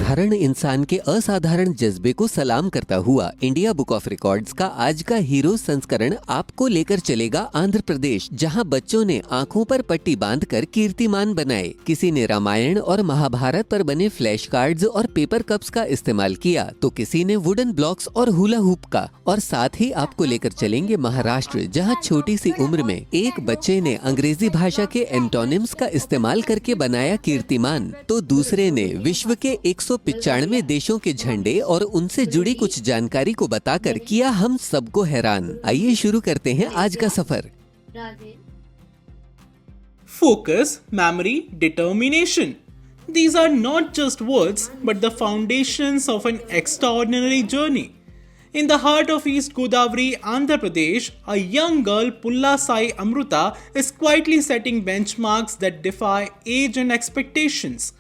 साधारण इंसान के असाधारण जज्बे को सलाम करता हुआ इंडिया बुक ऑफ रिकॉर्ड्स का आज का हीरो संस्करण आपको लेकर चलेगा आंध्र प्रदेश, जहां बच्चों ने आंखों पर पट्टी बांधकर कीर्तिमान बनाए। किसी ने रामायण और महाभारत पर बने फ्लैश कार्ड्स और पेपर कप्स का इस्तेमाल किया, तो किसी ने वुडन ब्लॉक्स और हुला हुप का। और साथ ही आपको लेकर चलेंगे महाराष्ट्र, जहां छोटी सी उम्र में एक बच्चे ने अंग्रेजी भाषा के एंटोनिम्स का इस्तेमाल करके बनाया कीर्तिमान, तो दूसरे ने विश्व के 195 देशों के झंडे और उनसे जुड़ी कुछ जानकारी को बताकर किया हम सबको हैरान। आइए शुरू करते हैं आज का सफर। Focus, memory, determination. These are not just words, but the foundations of an extraordinary journey. In the heart of East Godavari, Andhra Pradesh, a young girl, Pulla Sai Amruta, is quietly setting benchmarks that defy age and expectations.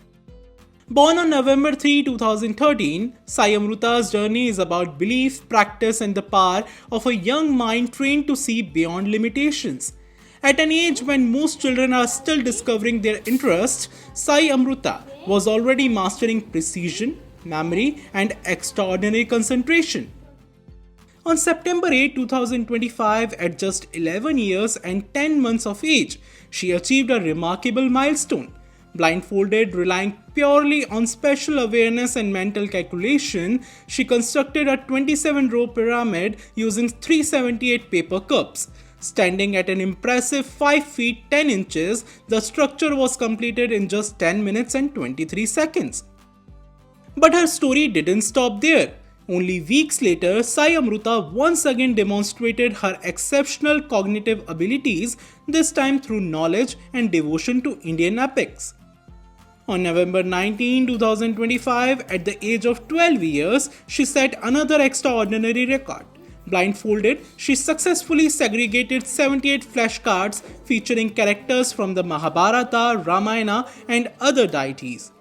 Born on November 3, 2013, Sai Amruta's journey is about belief, practice, and the power of a young mind trained to see beyond limitations. At an age when most children are still discovering their interests, Sai Amruta was already mastering precision, memory, and extraordinary concentration. On September 8, 2025, at just 11 years and 10 months of age, she achieved a remarkable milestone. Blindfolded, relying purely on special awareness and mental calculation, she constructed a 27-row pyramid using 378 paper cups. Standing at an impressive 5 feet 10 inches, the structure was completed in just 10 minutes and 23 seconds. But her story didn't stop there. Only weeks later, Sai Amruta once again demonstrated her exceptional cognitive abilities, this time through knowledge and devotion to Indian epics. On November 19, 2025, at the age of 12 years, she set another extraordinary record. Blindfolded, she successfully segregated 78 flashcards featuring characters from the Mahabharata, Ramayana, and other deities.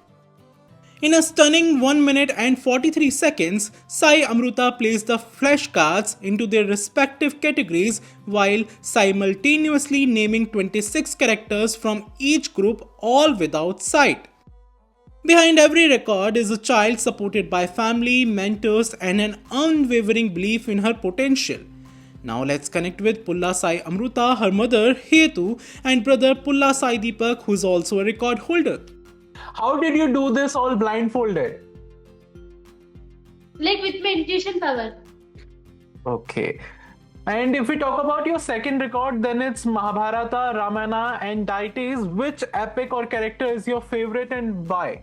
In a stunning 1 minute and 43 seconds, Sai Amruta placed the flashcards into their respective categories while simultaneously naming 26 characters from each group, all without sight. Behind every record is a child supported by family, mentors, and an unwavering belief in her potential. Now let's connect with Pulla Sai Amruta, her mother Hetu, and brother Pulla Sai Deepak, who is also a record holder. How did you do this all blindfolded? Like with my intuition power. Okay. And if we talk about your second record, then it's Mahabharata, Ramayana, and deities. Which epic or character is your favorite and why?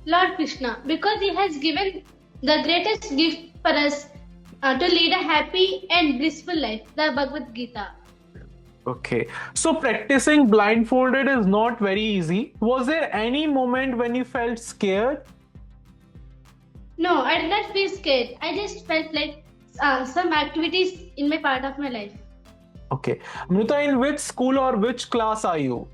Lord Krishna, because he has given the greatest gift for us to lead a happy and blissful life, the Bhagavad Gita. Okay. So practicing blindfolded is not very easy. Was there any moment when you felt scared? No, I did not feel scared. I just felt like some activities in my part of my life. Okay. Amruta, in which school or which class are you?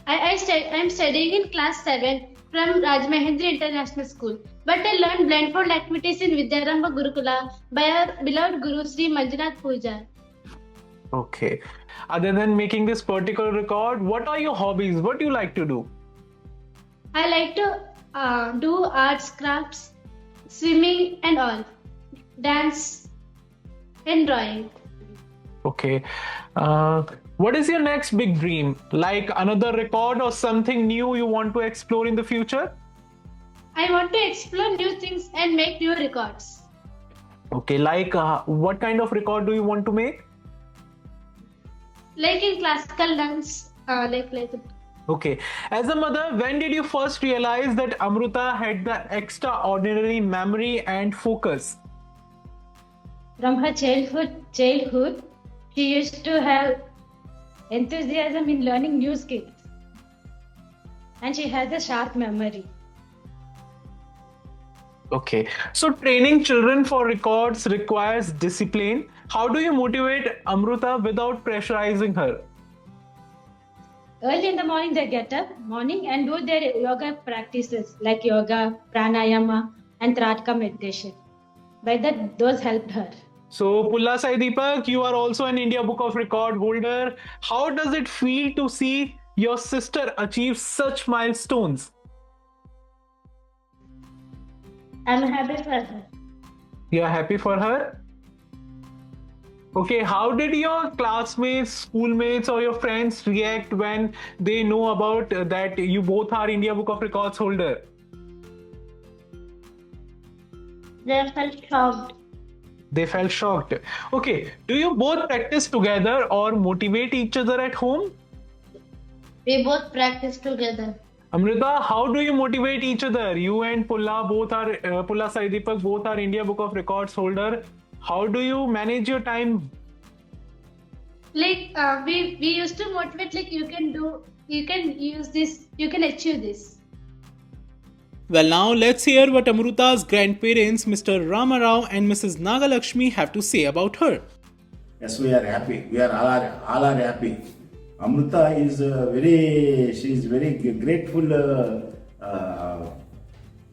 I'm studying in class 7 from Rajmahendra International School. But I learned blindfold activities in Vidyaramba Gurukula by our beloved Guru Sri Manjunath Puja. Okay. Other than making this particular record, what are your hobbies? What do you like to do? I like to do arts, crafts, swimming and all. Dance and drawing. Okay. What is your next big dream? Like another record or something new you want to explore in the future? I want to explore new things and make new records. Okay, like what kind of record do you want to make? Like in classical dance, like. Okay. As a mother, when did you first realize that Amruta had the extraordinary memory and focus? From her childhood, she used to have enthusiasm in learning new skills. And she has a sharp memory. Okay. So training children for records requires discipline. How do you motivate Amruta without pressurizing her? Early in the morning, they get up and do their yoga practices like yoga, pranayama, and Tratka meditation. By that, those helped her. So, Pulla Sai Deepak, you are also an India Book of Record holder. How does it feel to see your sister achieve such milestones? I'm happy for her. You're happy for her? Okay, how did your classmates, schoolmates, or your friends react when they know about that you both are India Book of Records holder? They felt shocked. They felt shocked. Okay, do you both practice together or motivate each other at home? We both practice together. Amrita, how do you motivate each other? You and Pulla both are Pulla Sai Deepak both are India Book of Records holder. How do you manage your time? Like we used to motivate, like you can use this, you can achieve this. Well, now let's hear what Amruta's grandparents, Mr. Ramarao and Mrs. Nagalakshmi, have to say about her. Yes, we are happy. We are all are happy. Amrita is she is very grateful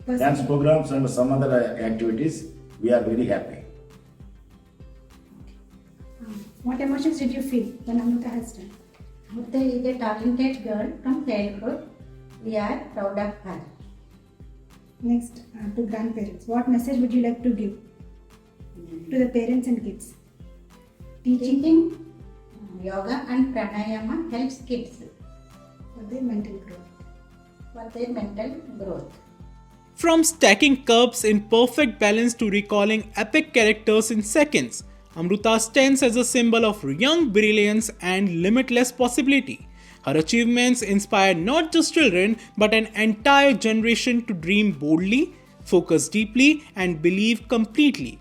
dance programs and some other activities. We are very happy. What emotions did you feel when Amrita has done? Amrita is a talented girl from childhood. We are proud of her. Next, to grandparents, what message would you like to give to the parents and kids? Teaching yoga and pranayama helps kids For their mental growth. for their mental growth. From stacking cups in perfect balance to recalling epic characters in seconds, Amrita stands as a symbol of young brilliance and limitless possibility. Her achievements inspire not just children but an entire generation to dream boldly, focus deeply, and believe completely.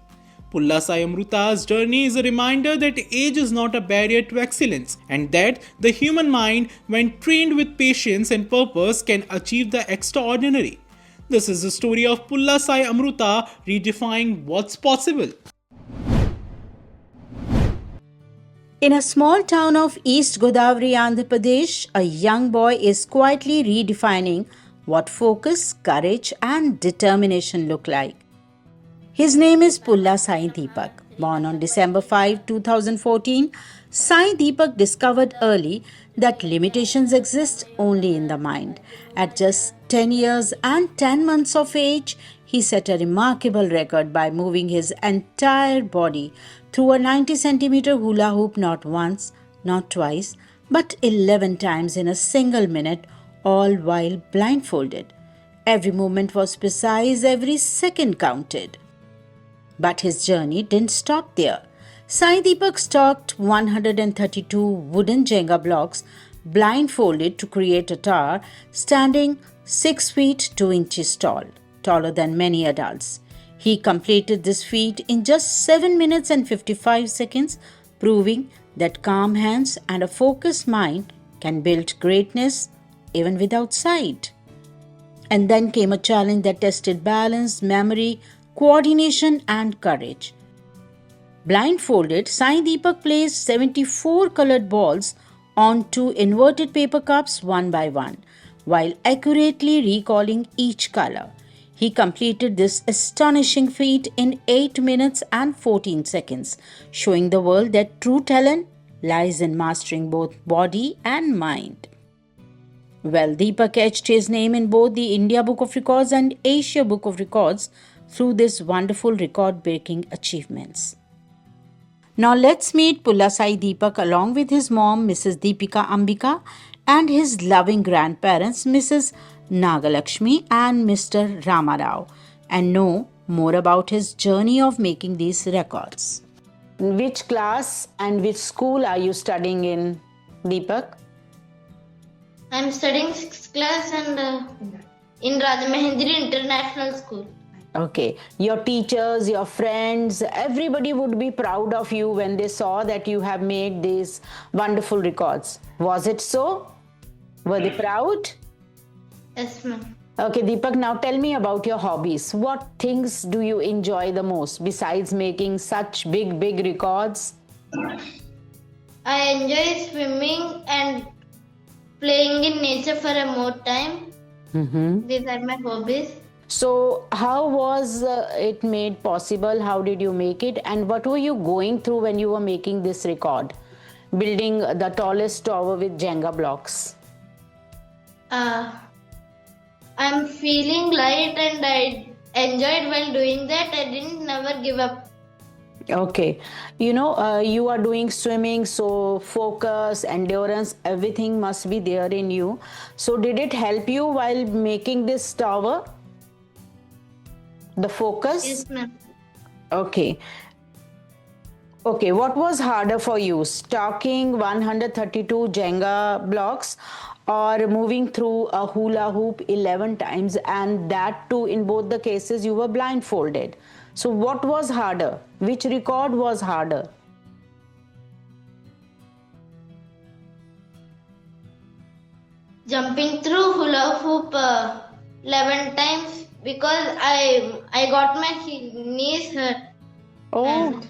Pulla Sai Amruta's journey is a reminder that age is not a barrier to excellence and that the human mind, when trained with patience and purpose, can achieve the extraordinary. This is the story of Pulla Sai Amruta redefining what's possible. In a small town of East Godavari, Andhra Pradesh, a young boy is quietly redefining what focus, courage, and determination look like. His name is Pulla Sai Deepak. Born on December 5, 2014, Sai Deepak discovered early that limitations exist only in the mind. At just 10 years and 10 months of age, he set a remarkable record by moving his entire body through a 90 centimeter hula hoop not once, not twice, but 11 times in a single minute, all while blindfolded. Every movement was precise, every second counted. But his journey didn't stop there. Sai Deepak stalked 132 wooden Jenga blocks blindfolded to create a tower standing 6 feet 2 inches tall, taller than many adults. He completed this feat in just 7 minutes and 55 seconds, proving that calm hands and a focused mind can build greatness even without sight. And then came a challenge that tested balance, memory, coordination, and courage. Blindfolded, Sai Deepak placed 74 colored balls onto inverted paper cups one by one, while accurately recalling each color. He completed this astonishing feat in 8 minutes and 14 seconds, showing the world that true talent lies in mastering both body and mind. Well, Deepak etched his name in both the India Book of Records and Asia Book of Records through these wonderful record-breaking achievements. Now let's meet Pulla Sai Deepak along with his mom, Mrs. Deepika Ambika, and his loving grandparents, Mrs. Nagalakshmi and Mr. Ramarao, and know more about his journey of making these records. Which class and which school are you studying in, Deepak? I'm studying 6th class and in Rajamahendri International School. Okay, your teachers, your friends, everybody would be proud of you when they saw that you have made these wonderful records. Was it so? Were they proud? Yes, ma'am. Okay, Deepak, now tell me about your hobbies. What things do you enjoy the most besides making such big records? I enjoy swimming and playing in nature for a more time. These are my hobbies. So, how was it made possible? How did you make it? And what were you going through when you were making this record? Building the tallest tower with Jenga blocks. I'm feeling light and enjoyed while doing that. I didn't never give up. Okay. You are doing swimming, so focus, endurance, everything must be there in you. So, did it help you while making this tower? The focus? Yes, ma'am. Okay. Okay, what was harder for you? Stacking 132 Jenga blocks or moving through a hula hoop 11 times, and that too in both the cases you were blindfolded. So what was harder? Which record was harder? Jumping through hula hoop 11 times because I got my knees hurt. Oh. And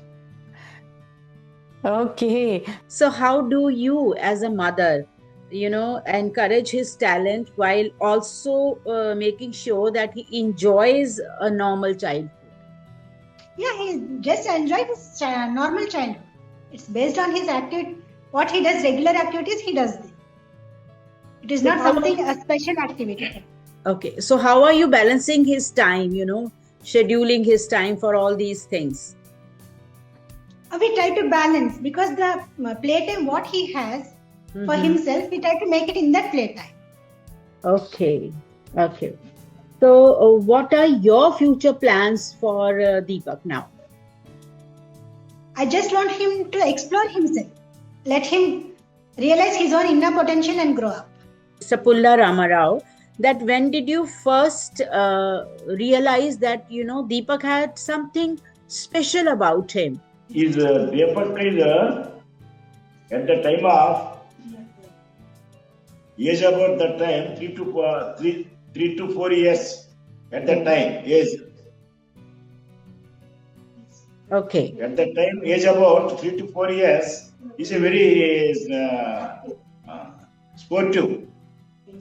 Okay. So, how do you, as a mother, encourage his talent while also making sure that he enjoys a normal childhood? Yeah, he just enjoy his normal childhood. It's based on his activity, what he does, regular activities he does. It is not something, a special activity. Okay. So, how are you balancing his time, scheduling his time for all these things? We try to balance because the playtime what he has for himself, we try to make it in that playtime. Okay. Okay. So, what are your future plans for Deepak now? I just want him to explore himself. Let him realize his own inner potential and grow up. Sapulla Ramarao, that when did you first realize that, Deepak had something special about him? His Deepak is at the time of age about that time 3 to 4 years at that time age. Okay. At that time age about 3 to 4 years is a very sportive.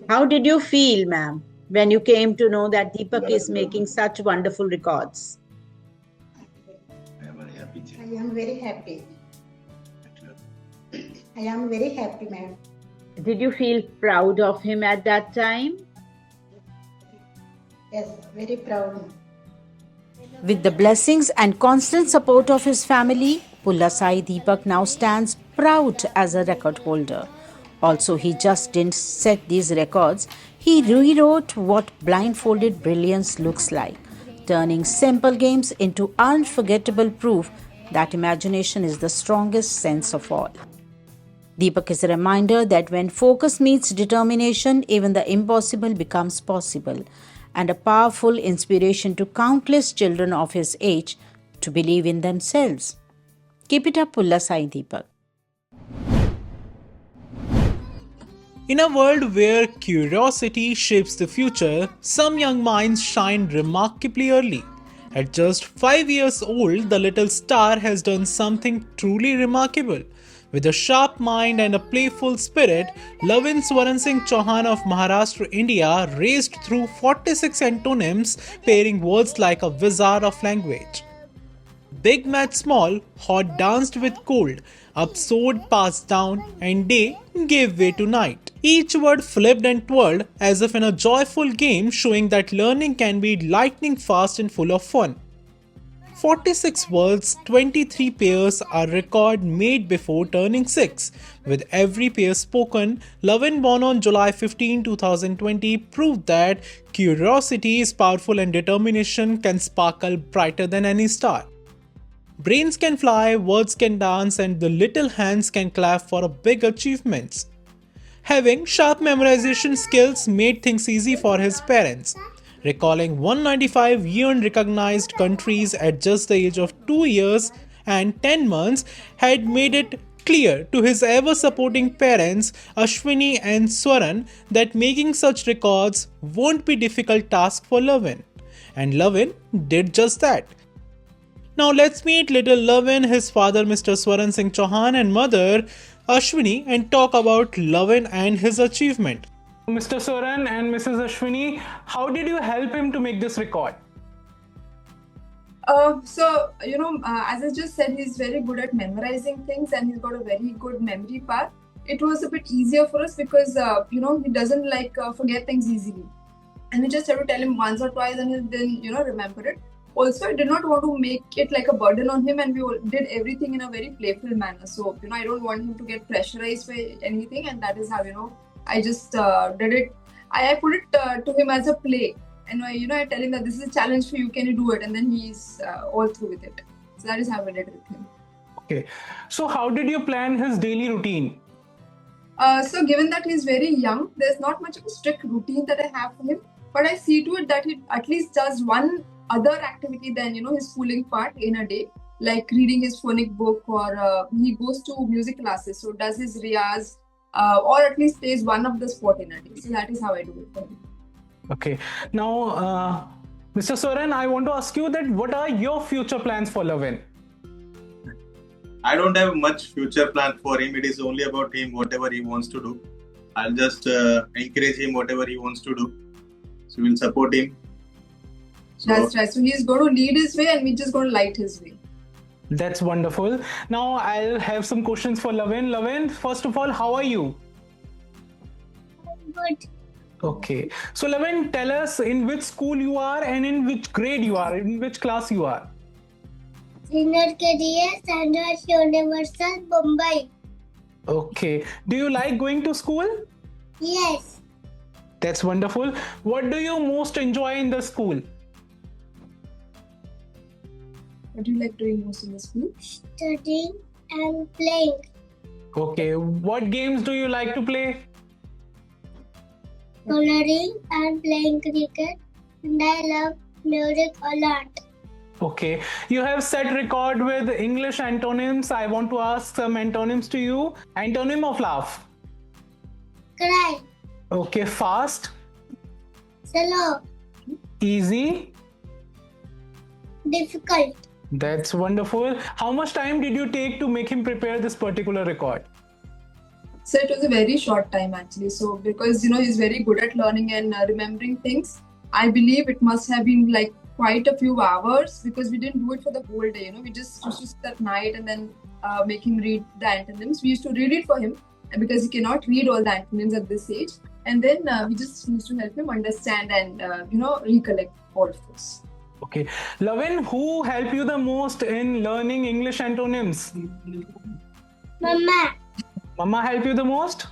How did you feel, ma'am, when you came to know that Deepak is making such wonderful records? I am very happy. I am very happy, ma'am. Did you feel proud of him at that time? Yes, very proud. With the blessings and constant support of his family, Pullasai Deepak now stands proud as a record holder. Also, he just didn't set these records, he rewrote what blindfolded brilliance looks like, turning simple games into unforgettable proof that imagination is the strongest sense of all. Deepak is a reminder that when focus meets determination, even the impossible becomes possible, and a powerful inspiration to countless children of his age to believe in themselves. Keep it up, Pullasai Deepak. In a world where curiosity shapes the future, some young minds shine remarkably early. At just 5 years old, the little star has done something truly remarkable. With a sharp mind and a playful spirit, Lavin Swaran Singh Chauhan of Maharashtra, India raced through 46 antonyms, pairing words like a wizard of language. Big met small, hot danced with cold, upsoared passed down, and day gave way to night. Each word flipped and twirled as if in a joyful game, showing that learning can be lightning fast and full of fun. 46 words, 23 pairs are record made before turning 6. With every pair spoken, Lavin, born on July 15, 2020, proved that curiosity is powerful and determination can sparkle brighter than any star. Brains can fly, words can dance, and the little hands can clap for big achievements. Having sharp memorization skills made things easy for his parents. Recalling 195 UN-recognized countries at just the age of 2 years and 10 months had made it clear to his ever-supporting parents, Ashwini and Swaran, that making such records won't be a difficult task for Lavin. And Lavin did just that. Now let's meet little Lavin, his father Mr. Swaran Singh Chauhan and mother Ashwini, and talk about Lavin and his achievement. Mr. Swaran and Mrs. Ashwini, how did you help him to make this record? As I just said, he's very good at memorizing things and he's got a very good memory power. It was a bit easier for us because, he doesn't forget things easily. and we just have to tell him once or twice and he'll then remember it. Also, I did not want to make it like a burden on him, and we did everything in a very playful manner. So I don't want him to get pressurized by anything, and that is how I just did it. I put it to him as a play, and I tell him that this is a challenge for you, can you do it? And then he's all through with it. So that is how I did it with him. Okay. So how did you plan his daily routine? So given that he's very young, there's not much of a strict routine that I have for him, but I see to it that he at least does one other activity than his schooling part in a day, like reading his phonic book, or he goes to music classes, so does his riyaz, or at least plays one of the sport in a day. So that is how I do it for him. Okay. Now, Mr. Soren, I want to ask you that what are your future plans for Lavin? I don't have much future plan for him. It is only about him, whatever he wants to do. I'll just encourage him, whatever he wants to do. So we'll support him. So, that's right. So he's going to lead his way, and we're just going to light his way. That's wonderful. Now I'll have some questions for Lavin. Lavin, first of all, how are you? Good. Okay. So Lavin, tell us in which school you are and in which grade you are, in which class you are. Senior KDS Sandhurst Universal, Mumbai. Okay. Do you like going to school? Yes. That's wonderful. What do you most enjoy in the school? What do you like doing most in the school? Studying and playing. Okay. What games do you like to play? Coloring and playing cricket. And I love music a lot. Okay. You have set record with English antonyms. I want to ask some antonyms to you. Antonym of laugh. Cry. Okay. Fast. Slow. Easy. Difficult. That's wonderful. How much time did you take to make him prepare this particular record? So it was a very short time actually. So because he's very good at learning and remembering things, I believe it must have been like quite a few hours, because we didn't do it for the whole day. We just used to sit at night and then make him read the antonyms. We used to read it for him, because he cannot read all the antonyms at this age. And then we just used to help him understand and recollect all of this. Okay. Lavin, who helped you the most in learning English antonyms? Mama. Mama helped you the most?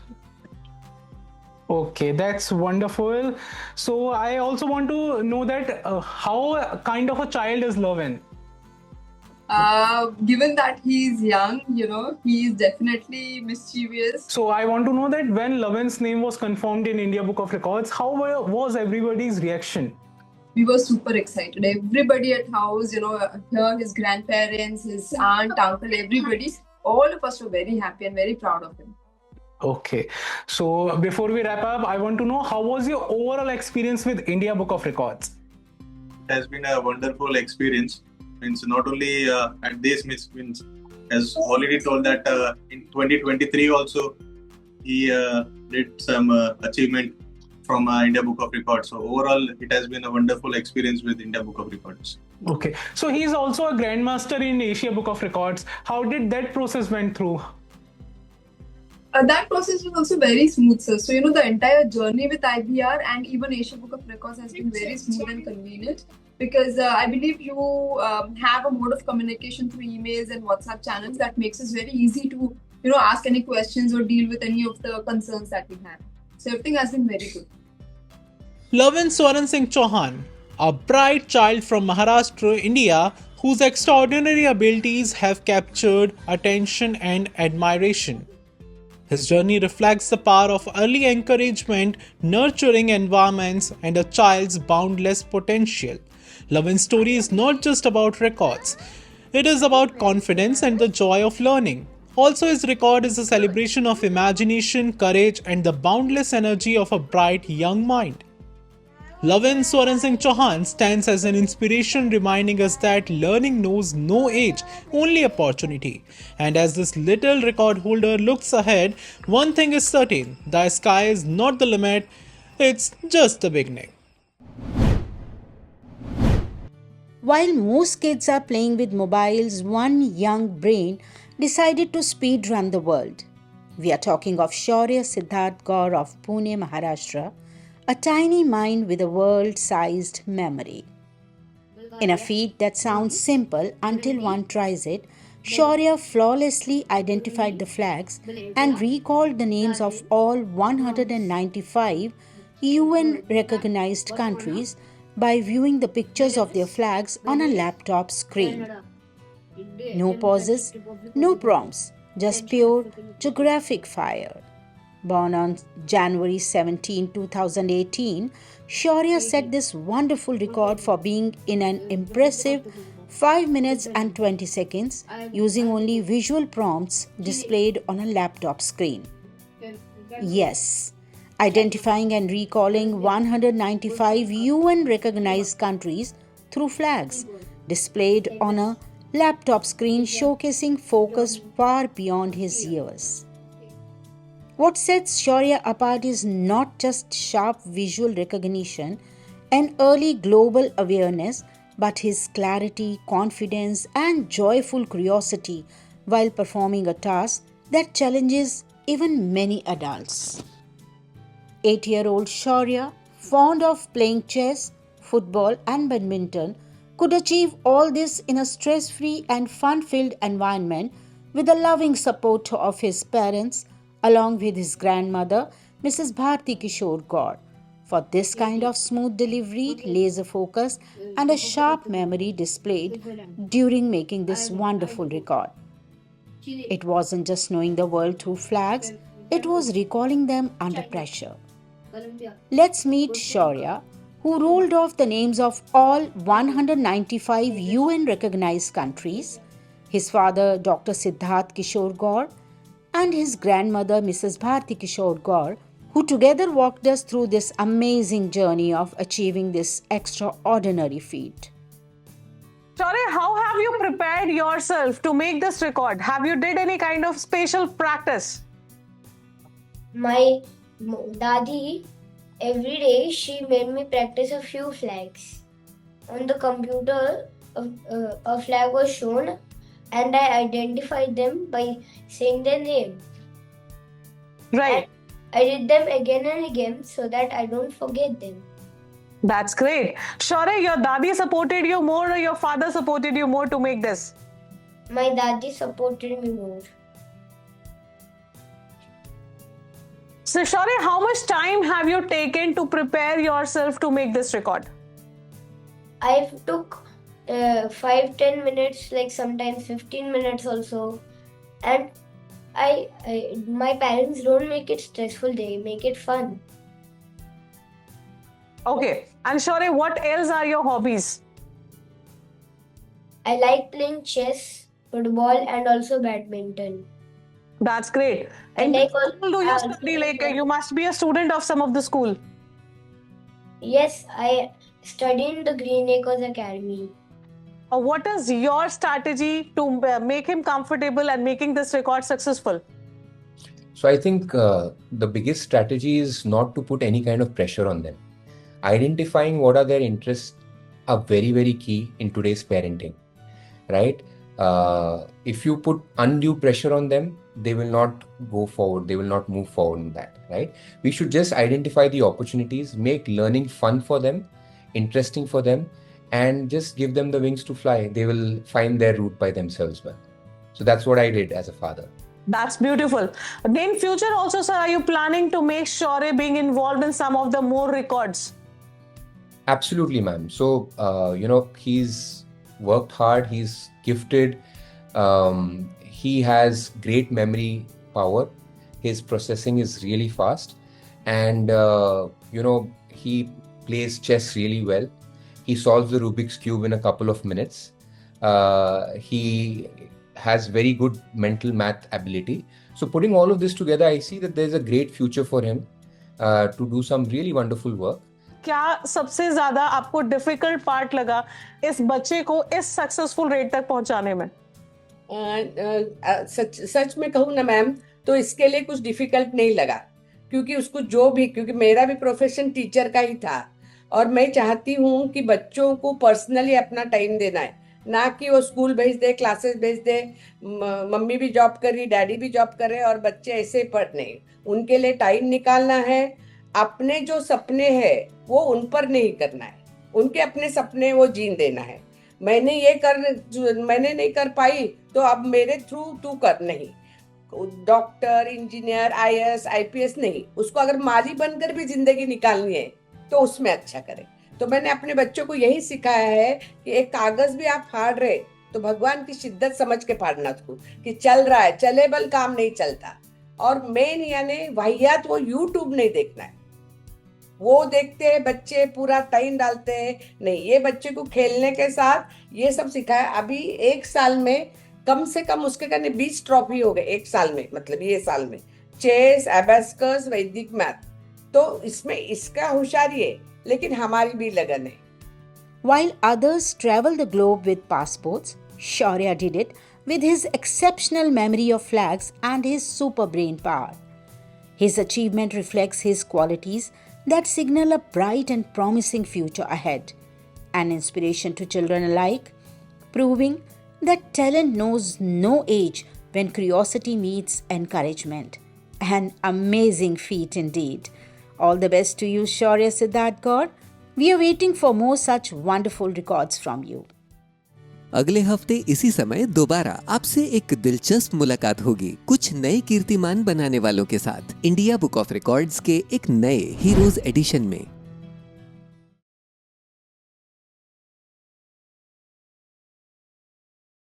Okay, that's wonderful. So I also want to know that how kind of a child is Lavin? Given that he's young, he is definitely mischievous. So I want to know that when Lavin's name was confirmed in India Book of Records, how was everybody's reaction? We were super excited. Everybody at house, here, his grandparents, his aunt, uncle, everybody, all of us were very happy and very proud of him. Okay. So before we wrap up, I want to know, how was your overall experience with India Book of Records? it has been a wonderful experience. Means not only at this means as already told that in 2023 also he did some achievement from India Book of Records. So overall, it has been a wonderful experience with India Book of Records. Okay, so he's also a grandmaster in Asia Book of Records. How did that process went through? That process was also very smooth, sir. So, the entire journey with IBR and even Asia Book of Records has been very smooth and convenient, because I believe you have a mode of communication through emails and WhatsApp channels that makes it very easy to, ask any questions or deal with any of the concerns that we have. So everything has been very good. Lavin Swaran Singh Chauhan, a bright child from Maharashtra, India, whose extraordinary abilities have captured attention and admiration. His journey reflects the power of early encouragement, nurturing environments, and a child's boundless potential. Lavin's story is not just about records. It is about confidence and the joy of learning. Also, his record is a celebration of imagination, courage, and the boundless energy of a bright young mind. Lavin Swaran Singh Chauhan stands as an inspiration, reminding us that learning knows no age, only opportunity. And as this little record holder looks ahead, one thing is certain: the sky is not the limit, it's just the beginning. While most kids are playing with mobiles, one young brain decided to speedrun the world. We are talking of Shaurya Siddharth Gaur of Pune, Maharashtra, a tiny mind with a world-sized memory. In a feat that sounds simple until one tries it, Shaurya flawlessly identified the flags and recalled the names of all 195 UN recognized countries by viewing the pictures of their flags on a laptop screen. No pauses, no prompts, just pure geographic fire. Born on January 17, 2018, Shaurya set this wonderful record for being in an impressive 5 minutes and 20 seconds using only visual prompts displayed on a laptop screen. Yes, identifying and recalling 195 UN recognized countries through flags displayed on a laptop screen, showcasing focus far beyond his years. What sets Shaurya apart is not just sharp visual recognition and early global awareness, but his clarity, confidence, and joyful curiosity while performing a task that challenges even many adults. 8-year-old Shaurya, fond of playing chess, football, and badminton, could achieve all this in a stress-free and fun-filled environment with the loving support of his parents, along with his grandmother, Mrs. Bharti Kishore Gaur, for this kind of smooth delivery, laser focus, and a sharp memory displayed during making this wonderful record. It wasn't just knowing the world through flags, it was recalling them under pressure. Let's meet Shaurya, who rolled off the names of all 195 UN recognized countries, his father Dr. Siddharth Kishore Gaur, and his grandmother Mrs. Bharti Kishore Gaur, who together walked us through this amazing journey of achieving this extraordinary feat. Shaurya, how have you prepared yourself to make this record? Have you did any kind of special practice? My daddy, every day she made me practice a few flags. On the computer, a flag was shown and I identified them by saying their name. Right. And I did them again and again so that I don't forget them. That's great. Shaurya, your daddy supported you more or your father supported you more to make this? My daddy supported me more. So Shaurya, how much time have you taken to prepare yourself to make this record? I took 5-10 minutes, like sometimes 15 minutes also. And my parents don't make it stressful, they make it fun. Okay. And Shaurya, what else are your hobbies? I like playing chess, football, and also badminton. That's great. And And which school do you study? Like you must be a student of some of the school. Yes, I study in the Green Acres Academy. What is your strategy to make him comfortable and making this record successful? So I think the biggest strategy is not to put any kind of pressure on them. Identifying what are their interests are very, very key in today's parenting, right? If you put undue pressure on them, they will not go forward. They will not move forward in that, right? We should just identify the opportunities, make learning fun for them, interesting for them, and just give them the wings to fly. They will find their route by themselves. So that's what I did as a father. That's beautiful. In future also, sir, are you planning to make Shaurya being involved in some of the more records? Absolutely, ma'am. So, he's worked hard. He's gifted. He has great memory power. His processing is really fast. And, he plays chess really well. He solves the Rubik's Cube in a couple of minutes. He has very good mental math ability. So putting all of this together, I see that there's a great future for him to do some really wonderful work. क्या सबसे ज्यादा आपको difficult part लगा इस बच्चे को इस successful rate तक पहुंचाने में? सच में कहूँ ना मैम, तो इसके लिए कुछ डिफिकल्ट नहीं लगा, क्योंकि मेरा भी प्रोफेशन टीचर का ही था और मैं चाहती हूँ कि बच्चों को पर्सनली अपना टाइम देना है, ना कि वो स्कूल भेज दे, क्लासेस भेज दे, मम्मी भी जॉब कर रही, डैडी भी जॉब कर रहे और बच्चे ऐसे पढ़ नहीं। उनके लिए टाइम निकालना है अपने जो सपने हैं वो उन पर नहीं करना है, उनके अपने सपने वो जीन देना है। मैंने नहीं कर पाई तो अब मेरे थ्रू तू कर, नहीं डॉक्टर, इंजीनियर, आईएएस, आईपीएस नहीं, उसको अगर माली बनकर भी जिंदगी निकालनी है तो उसमें अच्छा करे। तो मैंने अपने बच्चों को यही सिखाया है कि एक कागज भी आप फाड़ रहे तो भगवान की शिद्दत समझ के फाड़ना उसको, कि चल रहा है, चले बल काम नहीं चलता। और मेन यानी वाहियात वो यूट्यूब नहीं देखना है, वो देखते हैं बच्चे, पूरा टाइम डालते हैं, नहीं ये बच्चे को खेलने के साथ ये सब सिखाया। अभी 1 साल में कम से कम उसके करने 20 ट्रॉफी हो गए 1 साल में, मतलब ये साल में चेस, एबेस्कस, वैदिक मैथ। तो इसमें इसका होशियारी है, लेकिन हमारी भी लगन है। While others travel the globe with passports, Shaurya did it with his exceptional memory of flags and his super brain power. His achievement reflects his qualities that signal a bright and promising future ahead, an inspiration to children alike, proving that talent knows no age when curiosity meets encouragement. An amazing feat indeed. All the best to you, Shaurya Siddharth Gaur. We are waiting for more such wonderful records from you. अगले हफ्ते इसी समय दोबारा आपसे एक दिलचस्प मुलाकात होगी कुछ नए कीर्तिमान बनाने वालों के साथ इंडिया बुक ऑफ रिकॉर्ड्स के एक नए हीरोज एडिशन में।